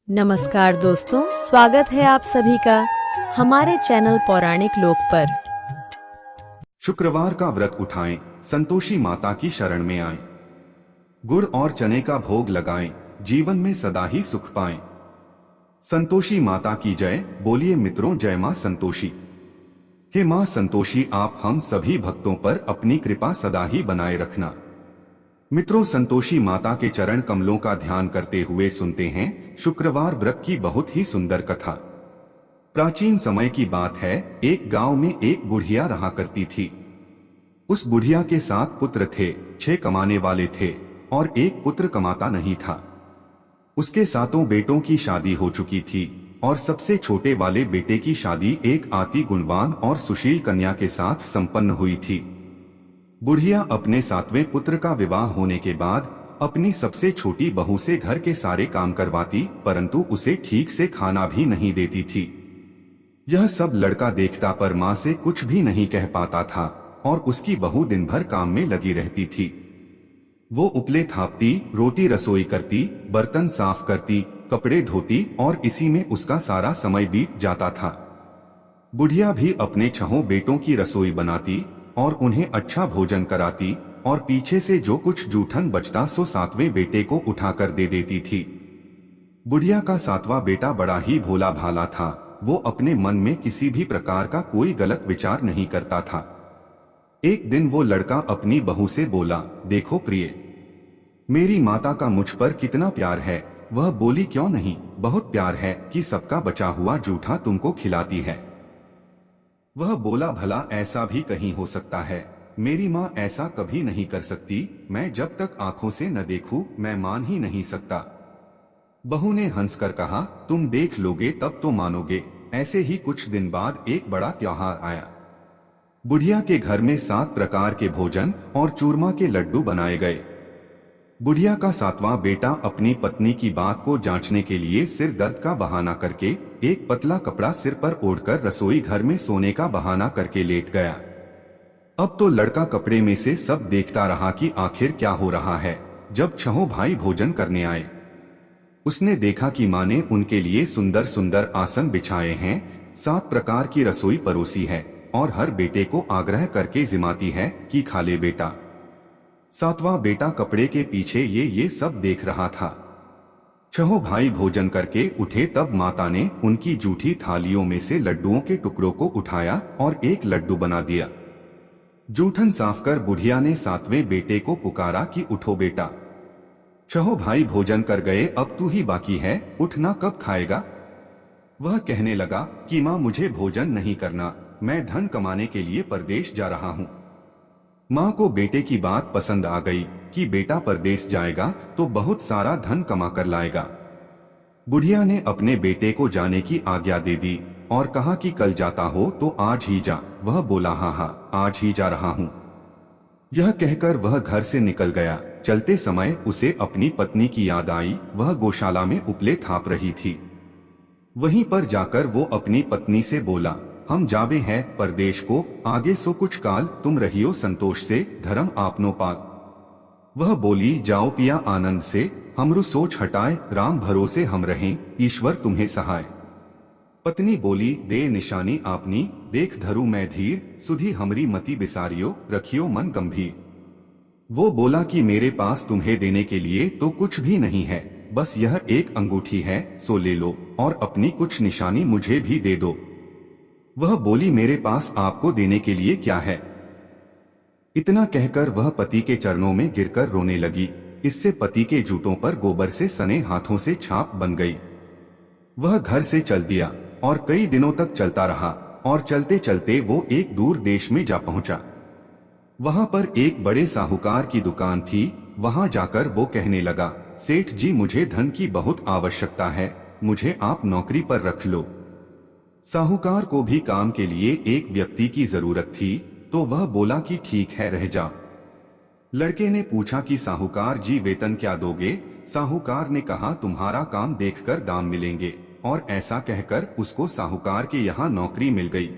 नमस्कार दोस्तों, स्वागत है आप सभी का हमारे चैनल पौराणिक लोक पर। शुक्रवार का व्रत उठाएं, संतोषी माता की शरण में आएं। गुड़ और चने का भोग लगाएं, जीवन में सदा ही सुख पाएं। संतोषी माता की जय। बोलिए मित्रों, जय मां संतोषी। हे मां संतोषी, आप हम सभी भक्तों पर अपनी कृपा सदा ही बनाए रखना। मित्रों, संतोषी माता के चरण कमलों का ध्यान करते हुए सुनते हैं शुक्रवार व्रत की बहुत ही सुंदर कथा। प्राचीन समय की बात है, एक गांव में एक बुढ़िया रहा करती थी। उस बुढ़िया के 7 पुत्र थे, 6 कमाने वाले थे और एक पुत्र कमाता नहीं था। उसके 7 बेटों की शादी हो चुकी थी और सबसे छोटे वाले बेटे की शादी एक अति गुणवान और सुशील कन्या के साथ संपन्न हुई थी। बुढ़िया अपने 7वें पुत्र का विवाह होने के बाद अपनी सबसे छोटी बहू से घर के सारे काम करवाती, परंतु उसे ठीक से खाना भी नहीं देती थी। यह सब लड़का देखता पर मां से कुछ भी नहीं कह पाता था और उसकी बहू दिन भर काम में लगी रहती थी। वो उपले थापती, रोटी रसोई करती, बर्तन साफ करती, कपड़े धोती और इसी में उसका सारा समय बीत जाता था। बुढ़िया भी अपने 6 बेटों की रसोई बनाती और उन्हें अच्छा भोजन कराती और पीछे से जो कुछ जूठन बचता सो 7वें बेटे को उठाकर दे देती थी। बुढ़िया का 7वां बेटा बड़ा ही भोला भाला था। वो अपने मन में किसी भी प्रकार का कोई गलत विचार नहीं करता था। एक दिन वो लड़का अपनी बहू से बोला, देखो प्रिय, मेरी माता का मुझ पर कितना प्यार है। वह बोली, क्यों नहीं, बहुत प्यार है कि सबका बचा हुआ जूठा तुमको खिलाती है। वह बोला, भला ऐसा भी कहीं हो सकता है? मेरी माँ ऐसा कभी नहीं कर सकती। मैं जब तक आंखों से न देखूं मैं मान ही नहीं सकता। बहू ने हंसकर कहा, तुम देख लोगे तब तो मानोगे। ऐसे ही कुछ दिन बाद एक बड़ा त्योहार आया। बुढ़िया के घर में 7 प्रकार के भोजन और चूरमा के लड्डू बनाए गए। बुढ़िया का 7वां बेटा अपनी पत्नी की बात को जांचने के लिए सिर दर्द का बहाना करके एक पतला कपड़ा सिर पर ओढ़कर रसोई घर में सोने का बहाना करके लेट गया। अब तो लड़का कपड़े में से सब देखता रहा कि आखिर क्या हो रहा है। जब 6 भाई भोजन करने आए, उसने देखा कि माँ ने उनके लिए सुंदर सुंदर आसन बिछाए हैं, 7 प्रकार की रसोई परोसी है और हर बेटे को आग्रह करके जिमाती है कि खा ले बेटा। 7वां बेटा कपड़े के पीछे ये सब देख रहा था। 6 भाई भोजन करके उठे तब माता ने उनकी जूठी थालियों में से लड्डुओं के टुकड़ों को उठाया और एक लड्डू बना दिया। जूठन साफ कर बुढ़िया ने 7वें बेटे को पुकारा कि उठो बेटा, 6 भाई भोजन कर गए, अब तू ही बाकी है, उठना कब खाएगा? वह कहने लगा कि माँ, मुझे भोजन नहीं करना, मैं धन कमाने के लिए परदेश जा रहा हूँ। माँ को बेटे की बात पसंद आ गई कि बेटा परदेश जाएगा तो बहुत सारा धन कमा कर लाएगा। बुढ़िया ने अपने बेटे को जाने की आज्ञा दे दी और कहा कि कल जाता हो तो आज ही जा। वह बोला, हाँ हाँ, आज ही जा रहा हूँ। यह कहकर वह घर से निकल गया। चलते समय उसे अपनी पत्नी की याद आई। वह गौशाला में उपले थाप रही थी। वहीं पर जाकर वो अपनी पत्नी से बोला, हम जावे हैं परदेश को, आगे सो कुछ काल तुम रहियो संतोष से, धर्म आपनो पाल। वह बोली, जाओ पिया आनंद से, हमरु सोच हटाए, राम भरोसे हम रहें, ईश्वर तुम्हें सहाय। पत्नी बोली, दे निशानी आपनी, देख धरू मैं धीर, सुधी हमरी मति बिसारियो, रखियो मन गंभीर। वो बोला कि मेरे पास तुम्हें देने के लिए तो कुछ भी नहीं है, बस यह एक अंगूठी है, सो ले लो और अपनी कुछ निशानी मुझे भी दे दो। वह बोली, मेरे पास आपको देने के लिए क्या है? इतना कहकर वह पति के चरणों में गिरकर रोने लगी। इससे पति के जूतों पर गोबर से सने हाथों से छाप बन गई। वह घर से चल दिया और कई दिनों तक चलता रहा और चलते चलते वो एक दूर देश में जा पहुंचा। वहां पर एक बड़े साहूकार की दुकान थी। वहां जाकर वो कहने लगा, सेठ जी, मुझे धन की बहुत आवश्यकता है, मुझे आप नौकरी पर रख लो। साहूकार को भी काम के लिए एक व्यक्ति की जरूरत थी, तो वह बोला कि ठीक है, रह जा। लड़के ने पूछा कि साहूकार जी, वेतन क्या दोगे? साहूकार ने कहा, तुम्हारा काम देखकर दाम मिलेंगे। और ऐसा कहकर उसको साहूकार के यहाँ नौकरी मिल गई।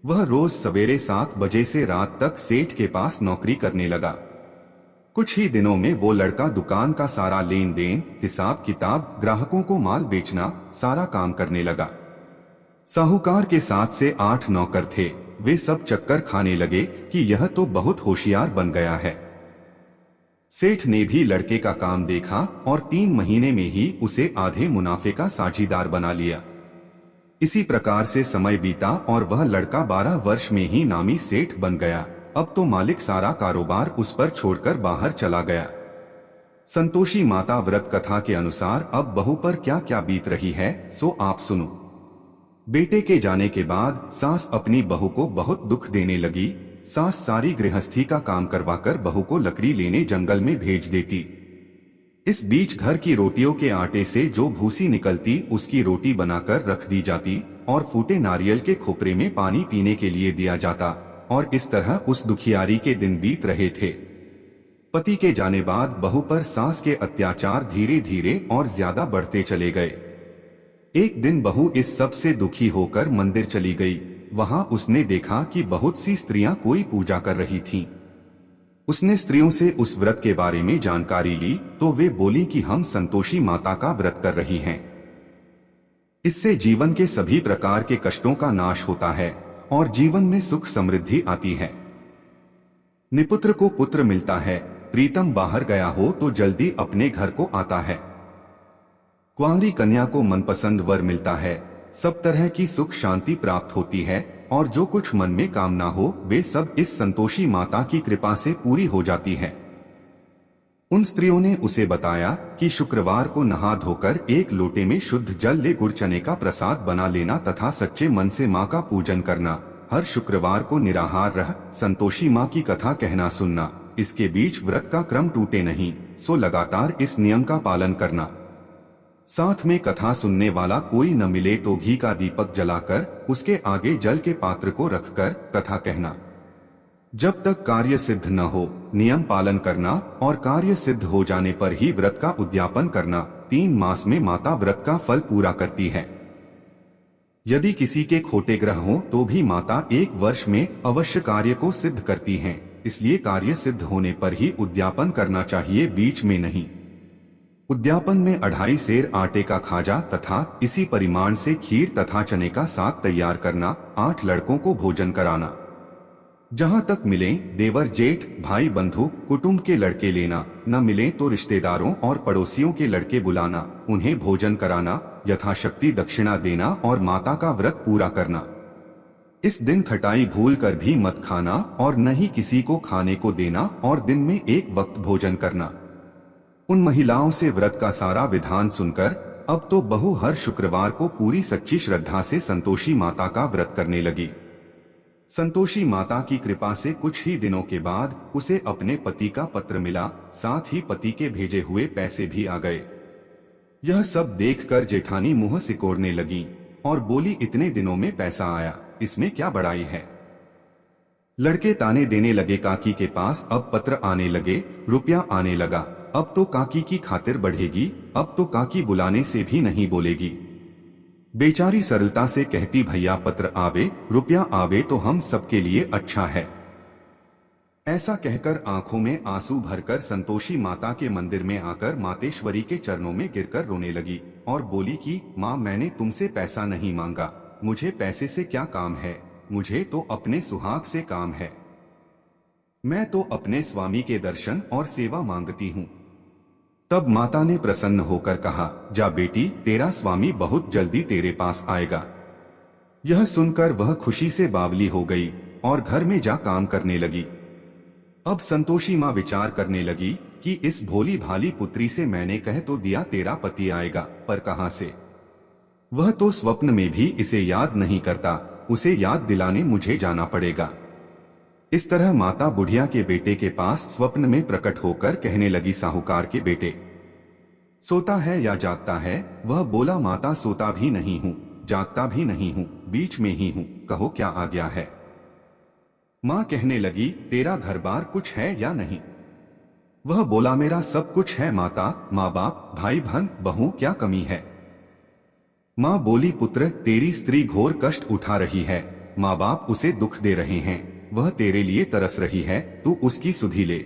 वह रोज सवेरे 7 बजे से रात तक सेठ के पास नौकरी करने लगा। कुछ ही दिनों में वो लड़का दुकान का सारा लेन देन, हिसाब किताब, ग्राहकों को माल बेचना, सारा काम करने लगा। साहूकार के 7 से 8 नौकर थे। वे सब चक्कर खाने लगे कि यह तो बहुत होशियार बन गया है। सेठ ने भी लड़के का काम देखा और 3 महीने में ही उसे आधे मुनाफे का साझीदार बना लिया। इसी प्रकार से समय बीता और वह लड़का 12 वर्ष में ही नामी सेठ बन गया। अब तो मालिक सारा कारोबार उस पर छोड़कर बाहर चला गया। संतोषी माता व्रत कथा के अनुसार अब बहू पर क्या क्या बीत रही है, सो आप सुनो। बेटे के जाने के बाद सास अपनी बहू को बहुत दुख देने लगी। सास सारी गृहस्थी का काम करवाकर बहू को लकड़ी लेने जंगल में भेज देती। इस बीच घर की रोटियों के आटे से जो भूसी निकलती उसकी रोटी बनाकर रख दी जाती और फूटे नारियल के खोपरे में पानी पीने के लिए दिया जाता। और इस तरह उस दुखियारी के दिन बीत रहे थे। पति के जाने बाद बहू पर सास के अत्याचार धीरे धीरे और ज्यादा बढ़ते चले गए। एक दिन बहू इस सब से दुखी होकर मंदिर चली गई। वहां उसने देखा कि बहुत सी स्त्रियां कोई पूजा कर रही थीं। उसने स्त्रियों से उस व्रत के बारे में जानकारी ली तो वे बोली कि हम संतोषी माता का व्रत कर रही हैं। इससे जीवन के सभी प्रकार के कष्टों का नाश होता है और जीवन में सुख समृद्धि आती है। निपुत्र को पुत्र मिलता है, प्रीतम बाहर गया हो तो जल्दी अपने घर को आता है। कुंवारी कन्या को मनपसंद वर मिलता है, सब तरह की सुख शांति प्राप्त होती है और जो कुछ मन में कामना हो वे सब इस संतोषी माता की कृपा से पूरी हो जाती है। उन स्त्रियों ने उसे बताया कि शुक्रवार को नहा धोकर एक लोटे में शुद्ध जल ले गुड़ चने का प्रसाद बना लेना तथा सच्चे मन से माँ का पूजन करना। हर शुक्रवार को निराहार रह संतोषी माँ की कथा कहना सुनना। इसके बीच व्रत का क्रम टूटे नहीं, सो लगातार इस नियम का पालन करना। साथ में कथा सुनने वाला कोई न मिले तो घी का दीपक जलाकर उसके आगे जल के पात्र को रखकर कथा कहना। जब तक कार्य सिद्ध न हो नियम पालन करना और कार्य सिद्ध हो जाने पर ही व्रत का उद्यापन करना। 3 मास में माता व्रत का फल पूरा करती है। यदि किसी के खोटे ग्रह हो तो भी माता 1 वर्ष में अवश्य कार्य को सिद्ध करती हैं। इसलिए कार्य सिद्ध होने पर ही उद्यापन करना चाहिए, बीच में नहीं। उद्यापन में 2.5 सेर आटे का खाजा तथा इसी परिमाण से खीर तथा चने का साग तैयार करना। 8 लड़कों को भोजन कराना। जहां तक मिले देवर जेठ भाई बंधु कुटुंब के लड़के लेना, न मिले तो रिश्तेदारों और पड़ोसियों के लड़के बुलाना, उन्हें भोजन कराना, यथाशक्ति दक्षिणा देना और माता का व्रत पूरा करना। इस दिन खटाई भूल कर भी मत खाना और न ही किसी को खाने को देना और दिन में 1 वक्त भोजन करना। उन महिलाओं से व्रत का सारा विधान सुनकर अब तो बहू हर शुक्रवार को पूरी सच्ची श्रद्धा से संतोषी माता का व्रत करने लगी। संतोषी माता की कृपा से कुछ ही दिनों के बाद उसे अपने पति का पत्र मिला, साथ ही पति के भेजे हुए पैसे भी आ गए। यह सब देखकर जेठानी मुंह सिकोड़ने लगी और बोली, इतने दिनों में पैसा आया, इसमें क्या बड़ाई है। लड़के ताने देने लगे, काकी के पास अब पत्र आने लगे, रुपया आने लगा, अब तो काकी की खातिर बढ़ेगी, अब तो काकी बुलाने से भी नहीं बोलेगी। बेचारी सरलता से कहती, भैया पत्र आवे रुपया आवे तो हम सबके लिए अच्छा है। ऐसा कहकर आंखों में आंसू भरकर संतोषी माता के मंदिर में आकर मातेश्वरी के चरणों में गिरकर रोने लगी और बोली कि माँ, मैंने तुमसे पैसा नहीं मांगा, मुझे पैसे से क्या काम है, मुझे तो अपने सुहाग से काम है। मैं तो अपने स्वामी के दर्शन और सेवा मांगती हूँ। तब माता ने प्रसन्न होकर कहा, जा बेटी, तेरा स्वामी बहुत जल्दी तेरे पास आएगा। यह सुनकर वह खुशी से बावली हो गई और घर में जा काम करने लगी। अब संतोषी माँ विचार करने लगी कि इस भोली भाली पुत्री से मैंने कह तो दिया तेरा पति आएगा, पर कहां से। वह तो स्वप्न में भी इसे याद नहीं करता, उसे याद दिलाने मुझे जाना पड़ेगा। इस तरह माता बुढ़िया के बेटे के पास स्वप्न में प्रकट होकर कहने लगी, साहूकार के बेटे, सोता है या जागता है। वह बोला, माता, सोता भी नहीं हूँ, जागता भी नहीं हूँ, बीच में ही हूँ, कहो क्या आ गया है। माँ कहने लगी, तेरा घर बार कुछ है या नहीं। वह बोला, मेरा सब कुछ है माता, माँ बाप भाई बहन बहू, क्या कमी है। माँ बोली, पुत्र, तेरी स्त्री घोर कष्ट उठा रही है, माँ बाप उसे दुख दे रहे हैं, वह तेरे लिए तरस रही है, तू उसकी सुधि ले।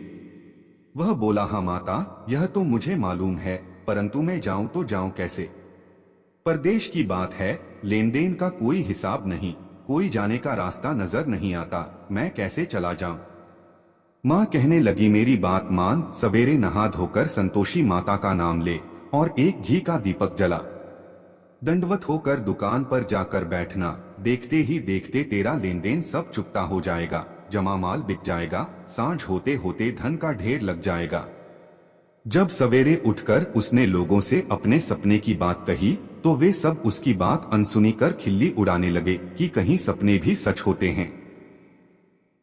वह बोला, हाँ माता, यह तो मुझे मालूम है, परंतु मैं जाऊं तो जाऊं कैसे? परदेश की बात है, लेन देन का कोई हिसाब नहीं, कोई जाने का रास्ता नजर नहीं आता, मैं कैसे चला जाऊं? माँ कहने लगी, मेरी बात मान, सवेरे नहा धोकर संतोषी माता का नाम ले और एक घी का दीपक जला। दंडवत होकर दुकान पर जाकर बैठना, देखते ही देखते तेरा लेन देन सब चुकता हो जाएगा, जमा माल बिक जाएगा, सांझ होते होते धन का ढेर लग जाएगा। जब सवेरे उठकर उसने लोगों से अपने सपने की बात कही तो वे सब उसकी बात अनसुनी कर खिल्ली उड़ाने लगे कि कहीं सपने भी सच होते हैं।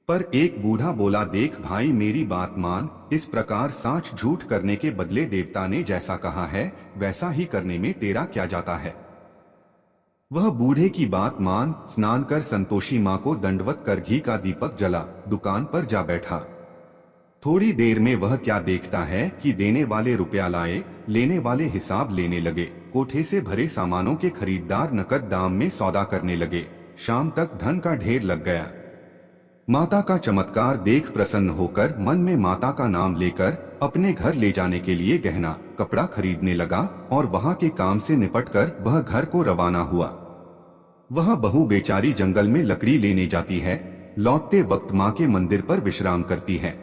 पर एक बूढ़ा बोला, देख भाई, मेरी बात मान, इस प्रकार सांच झूठ करने के बदले देवता ने जैसा कहा है वैसा ही करने में तेरा क्या जाता है? वह बूढ़े की बात मान, स्नान कर संतोषी माँ को दंडवत कर घी का दीपक जला, दुकान पर जा बैठा। थोड़ी देर में वह क्या देखता है कि देने वाले रुपया लाए, लेने वाले हिसाब लेने लगे, कोठे से भरे सामानों के खरीदार नकद दाम में सौदा करने लगे, शाम तक धन का ढेर लग गया। माता का चमत्कार देख प्रसन्न होकर मन में माता का नाम लेकर अपने घर ले जाने के लिए गहना कपड़ा खरीदने लगा और वहां के काम से निपटकर वह घर को रवाना हुआ। वह बहू बेचारी जंगल में लकड़ी लेने जाती है, लौटते वक्त माँ के मंदिर पर विश्राम करती है।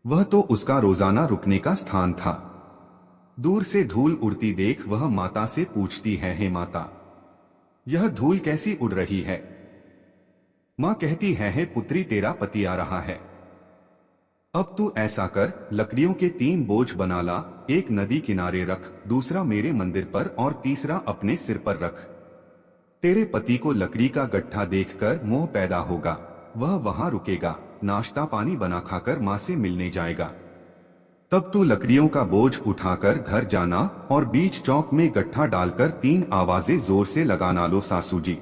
वह तो उसका रोजाना रुकने का स्थान था। दूर से धूल उड़ती देख वह माता से पूछती है, हे माता, यह धूल कैसी उड़ रही है? माँ कहती है, हे पुत्री, तेरा पति आ रहा है। अब तू ऐसा कर, लकड़ियों के 3 बोझ बना ला, एक नदी किनारे रख, दूसरा मेरे मंदिर पर और तीसरा अपने सिर पर रख। तेरे पति को लकड़ी का गट्ठा देखकर मोह पैदा होगा, वह वहां रुकेगा, नाश्ता पानी बना खाकर माँ से मिलने जाएगा। तब तू लकड़ियों का बोझ उठाकर घर जाना और बीच चौक में गट्ठा डालकर 3 आवाजें जोर से लगाना, लो सासू जी,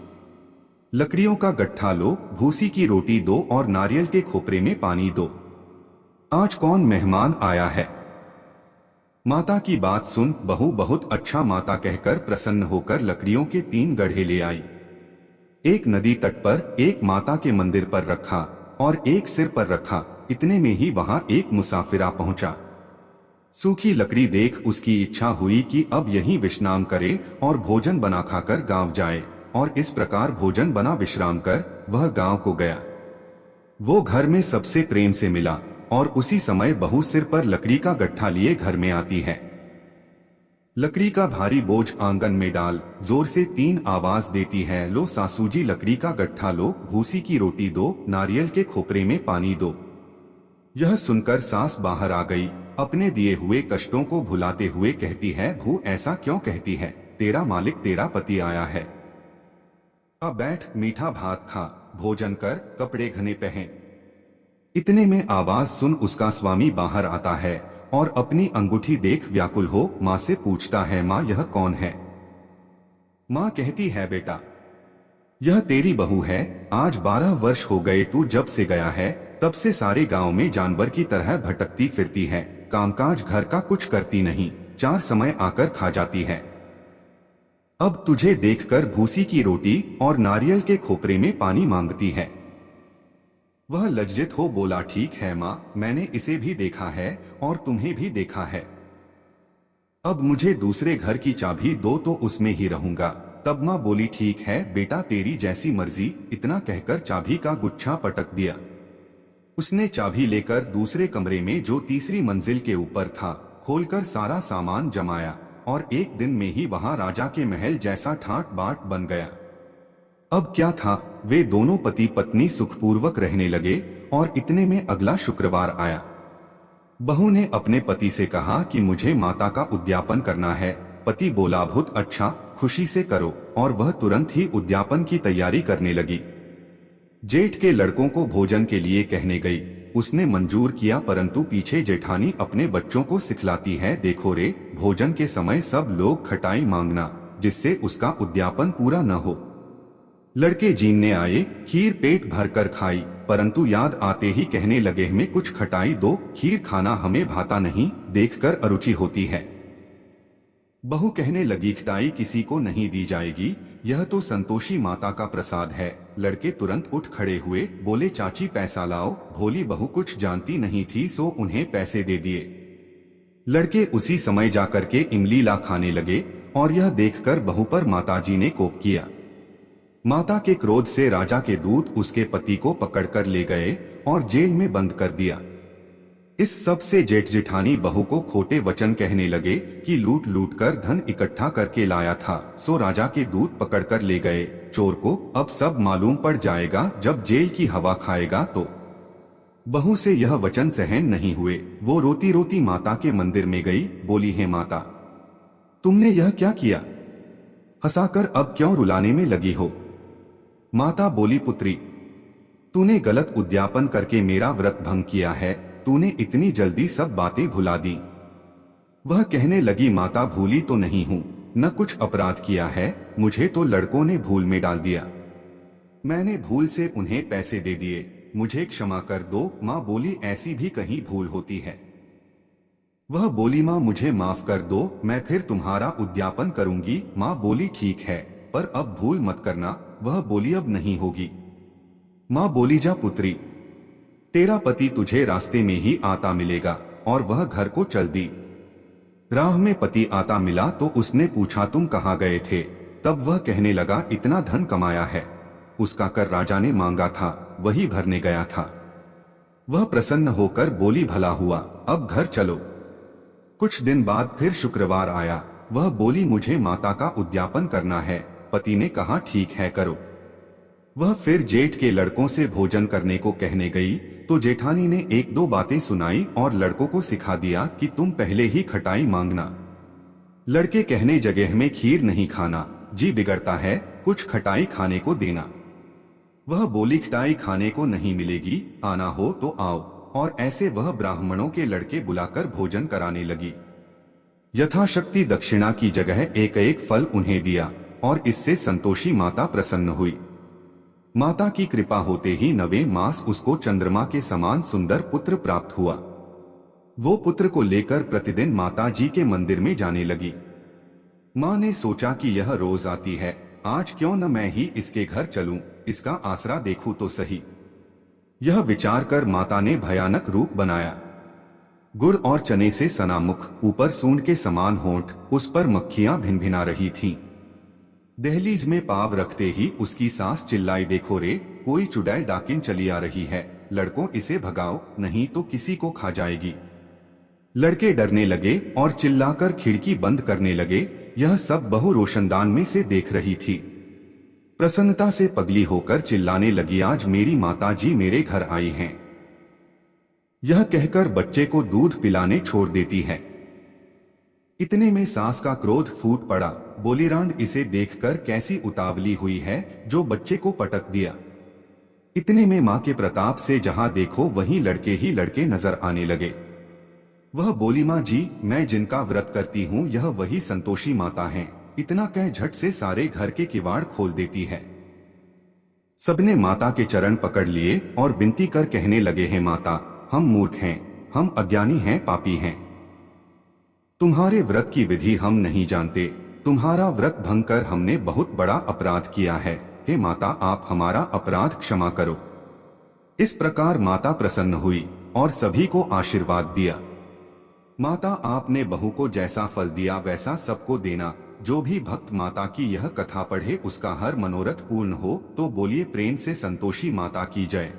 लकड़ियों का गट्ठा लो, भूसी की रोटी दो और नारियल के खोपरे में पानी दो। आज कौन मेहमान आया है? माता की बात सुन बहू बहुत अच्छा माता कहकर प्रसन्न होकर लकड़ियों के 3 गड्ढे ले आई। एक नदी तट पर, एक माता के मंदिर पर रखा और एक सिर पर रखा। इतने में ही वहां एक मुसाफिर पहुंचा। सूखी लकड़ी देख उसकी इच्छा हुई कि अब यहीं विश्राम करे और भोजन बना खाकर गांव जाए, और इस प्रकार भोजन बना विश्राम कर वह गांव को गया। वो घर में सबसे प्रेम से मिला और उसी समय बहू सिर पर लकड़ी का गट्ठा लिए घर में आती है। लकड़ी का भारी बोझ आंगन में डाल, जोर से 3 आवाज देती है, लो सासू जी, लकड़ी का गट्ठा लो, भूसी की रोटी दो, नारियल के खोपरे में पानी दो। यह सुनकर सास बाहर आ गई, अपने दिए हुए कष्टों को भुलाते हुए कहती है, भू ऐसा क्यों कहती है? तेरा मालिक तेरा पति आया है। अब बैठ, मीठा भात खा, भोजन कर, कपड़े घने पहन। इतने में आवाज सुन उसका स्वामी बाहर आता है और अपनी अंगूठी देख व्याकुल हो माँ से पूछता है, माँ यह कौन है? माँ कहती है, बेटा यह तेरी बहू है। आज 12 वर्ष हो गए तू जब से गया है, तब से सारे गांव में जानवर की तरह भटकती फिरती है, कामकाज घर का कुछ करती नहीं, 4 समय आकर खा जाती है। अब तुझे देखकर भूसी की रोटी और नारियल के खोपरे में पानी मांगती है। वह लज्जित हो बोला, ठीक है माँ, मैंने इसे भी देखा है और तुम्हें भी देखा है। अब मुझे दूसरे घर की चाबी दो तो उसमें ही रहूंगा। तब माँ बोली, ठीक है बेटा, तेरी जैसी मर्जी। इतना कहकर चाबी का गुच्छा पटक दिया। उसने चाबी लेकर दूसरे कमरे में जो तीसरी मंजिल के ऊपर था खोलकर सारा सामान जमाया और एक दिन में ही वहां राजा के महल जैसा ठाट बाट बन गया। अब क्या था, वे दोनों पति पत्नी सुखपूर्वक रहने लगे और इतने में अगला शुक्रवार आया। बहू ने अपने पति से कहा कि मुझे माता का उद्यापन करना है। पति बोला, बहुत अच्छा, खुशी से करो, और वह तुरंत ही उद्यापन की तैयारी करने लगी। जेठ के लड़कों को भोजन के लिए कहने गई। उसने मंजूर किया, परंतु पीछे जेठानी अपने बच्चों को सिखलाती है, देखो रे, भोजन के समय सब लोग खटाई मांगना, जिससे उसका उद्यापन पूरा न हो। लड़के जीनने आए, खीर पेट भरकर खाई, परंतु याद आते ही कहने लगे, हमें कुछ खटाई दो, खीर खाना हमें भाता नहीं, देखकर अरुचि होती है। बहू कहने लगी खटाई किसी को नहीं दी जाएगी, यह तो संतोषी माता का प्रसाद है। लड़के तुरंत उठ खड़े हुए, बोले चाची पैसा लाओ। भोली बहू कुछ जानती नहीं थी सो उन्हें पैसे दे दिए। लड़के उसी समय जाकर के इमली ला खाने लगे और यह देखकर बहू पर माताजी ने कोप किया। माता के क्रोध से राजा के दूत उसके पति को पकड़कर ले गए और जेल में बंद कर दिया। इस सब से जेठ जेठानी बहू को खोटे वचन कहने लगे कि लूट लूट कर धन इकट्ठा करके लाया था, सो राजा के दूत पकड़कर ले गए चोर को। अब सब मालूम पड़ जाएगा जब जेल की हवा खाएगा तो। बहू से यह वचन सहन नहीं हुए। वो रोती रोती माता के मंदिर में गई, बोली हे माता, तुमने यह क्या किया? हंसाकर अब क्यों रुलाने में लगी हो? माता बोली, पुत्री, तूने गलत उद्यापन करके मेरा व्रत भंग किया है। तूने इतनी जल्दी सब बातें भुला दी। वह कहने लगी, माता भूली तो नहीं हूं, न कुछ अपराध किया है, मुझे तो लड़कों ने भूल में डाल दिया। मैंने भूल से उन्हें पैसे दे दिए, मुझे क्षमा कर दो। माँ बोली, ऐसी भी कहीं भूल होती है। वह बोली, माँ मुझे माफ कर दो, मैं फिर तुम्हारा उद्यापन करूंगी। माँ बोली, ठीक है, पर अब भूल मत करना। वह बोली, अब नहीं होगी। माँ बोली, जा पुत्री, तेरा पति तुझे रास्ते में ही आता मिलेगा। और वह घर को चल दी। राह में पति आता मिला तो उसने पूछा, तुम कहाँ गए थे? तब वह कहने लगा, इतना धन कमाया है, उसका कर राजा ने मांगा था, वही भरने गया था। वह प्रसन्न होकर बोली, भला हुआ, अब घर चलो। कुछ दिन बाद फिर शुक्रवार आया। वह बोली, मुझे माता का उद्यापन करना है। पति ने कहा, ठीक है, करो। वह फिर जेठ के लड़कों से भोजन करने को कहने गई तो जेठानी ने एक दो बातें सुनाई और लड़कों को सिखा दिया कि तुम पहले ही खटाई मांगना। लड़के कहने, जगह में खीर नहीं खाना, जी बिगड़ता है, कुछ खटाई खाने को देना। वह बोली, खटाई खाने को नहीं मिलेगी, आना हो तो आओ। और ऐसे वह ब्राह्मणों के लड़के बुलाकर भोजन कराने लगी। यथाशक्ति दक्षिणा की जगह एक एक फल उन्हें दिया और इससे संतोषी माता प्रसन्न हुई। माता की कृपा होते ही 9वें मास उसको चंद्रमा के समान सुंदर पुत्र प्राप्त हुआ। वो पुत्र को लेकर प्रतिदिन माता जी के मंदिर में जाने लगी। माँ ने सोचा कि यह रोज आती है, आज क्यों न मैं ही इसके घर चलूं, इसका आसरा देखूं तो सही। यह विचार कर माता ने भयानक रूप बनाया। गुड़ और चने से सना मुख, ऊपर सूंड के समान होंठ, उस पर मक्खियां भिनभिना रही थीं। दहलीज में पाव रखते ही उसकी सास चिल्लाई, देखो रे, कोई चुड़ैल डाकिन चली आ रही है, लड़कों इसे भगाओ, नहीं तो किसी को खा जाएगी। लड़के डरने लगे और चिल्लाकर खिड़की बंद करने लगे। यह सब बहू रोशनदान में से देख रही थी। प्रसन्नता से पगली होकर चिल्लाने लगी, आज मेरी माता जी मेरे घर आई हैं। यह कहकर बच्चे को दूध पिलाने छोड़ देती है। इतने में सास का क्रोध फूट पड़ा, बोली, रांड इसे देखकर कैसी उतावली हुई है जो बच्चे को पटक दिया। इतने में मां के प्रताप से जहां देखो वहीं लड़के ही लड़के नजर आने लगे। वह बोली, मां जी, मैं जिनका व्रत करती हूँ यह वही संतोषी माता हैं। इतना कह झट से सारे घर के किवाड़ खोल देती है। सबने माता के चरण पकड़ लिए और विनती कर कहने लगे, हैं माता, हम मूर्ख हैं, हम अज्ञानी हैं, पापी हैं। तुम्हारे व्रत की विधि हम नहीं जानते, तुम्हारा व्रत भंग कर हमने बहुत बड़ा अपराध किया है। हे माता, आप हमारा अपराध क्षमा करो। इस प्रकार माता प्रसन्न हुई और सभी को आशीर्वाद दिया। माता, आपने बहू को जैसा फल दिया वैसा सबको देना। जो भी भक्त माता की यह कथा पढ़े उसका हर मनोरथ पूर्ण हो। तो बोलिए प्रेम से संतोषी माता की जय।